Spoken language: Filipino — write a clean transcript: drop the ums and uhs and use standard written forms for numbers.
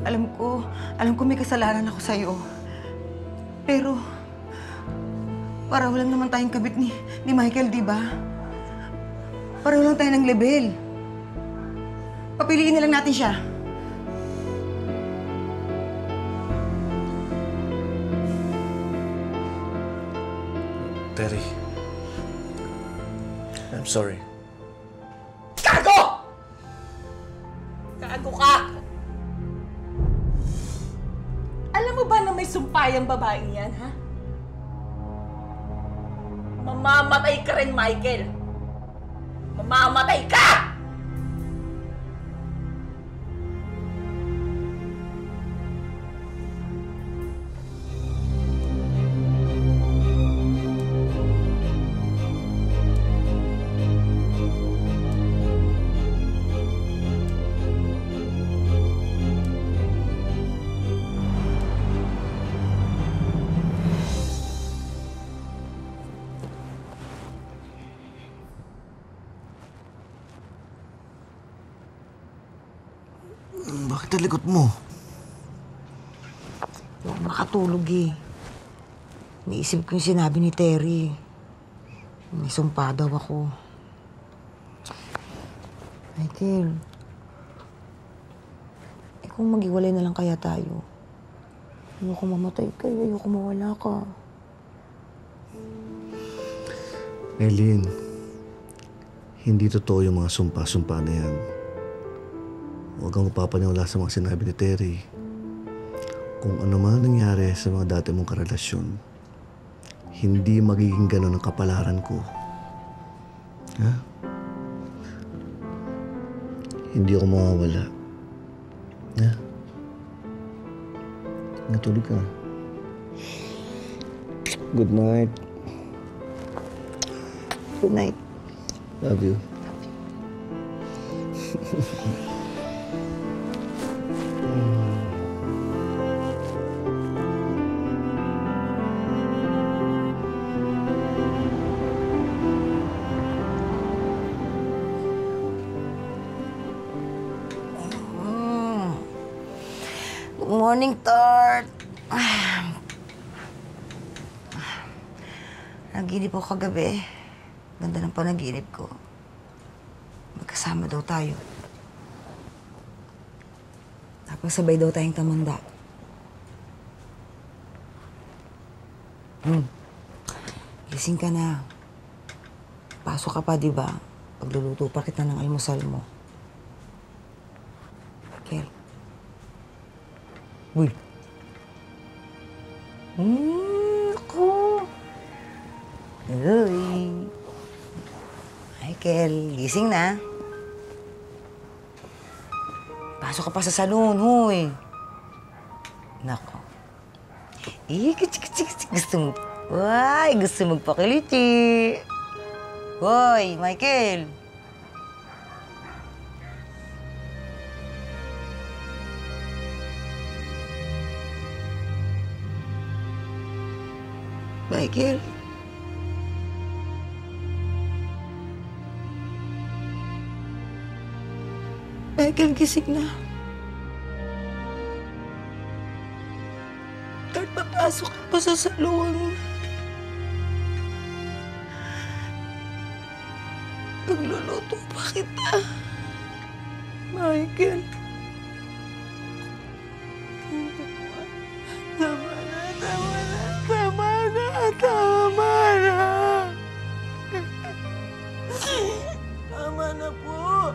alam ko may kasalanan ako sa'yo. Pero, pareho lang naman tayong kabit ni Michael, di ba? Pareho lang tayo ng level. Papiliin na lang natin siya. Terry, I'm sorry. Gago! Gago ka! Alam mo ba na may sumpay ang babaeng yan, ha? Mamamatay ka rin, Michael! Mamamatay ka! Bakit ang likot mo? Hindi ako makatulog eh. Naisip ko yung sinabi ni Terry. May sumpa daw ako. Michael, kung maghiwalay na lang kaya tayo. Ayoko mamatay ka, ayoko mawala ka. Eileen, hindi totoo yung mga sumpa-sumpa na yan. Huwag kang mapapaniwala sa mga sinabi ni Terry. Kung ano man nangyari sa mga dati mong karelasyon, hindi magiging ganun ang kapalaran ko. Ha? Hindi ako mawawala. Ha? Natulog ka. Good night. Good night. Love you. Good morning, Tart. Naginip ako kagabi. Ganda ng panaginip ko. Magkasama daw tayo. Tapos sabay daw tayong tamanda. Gising ka na. Pasok ka pa, di ba? Pagluluto pa kita ng almusal mo. Michael. Uy. Ako. Uy. Michael, gising na. Pasok ka pa sa salon, huy. Nako. Gusto mo. Ay, gusto magpakiliti. Hoy, Michael. Michael. Michael, gising na. Tart, papasok ka pa sa salon. Pagluluto pa kita. Michael. Tama na, tama na, tama na, tama na. Tama na po.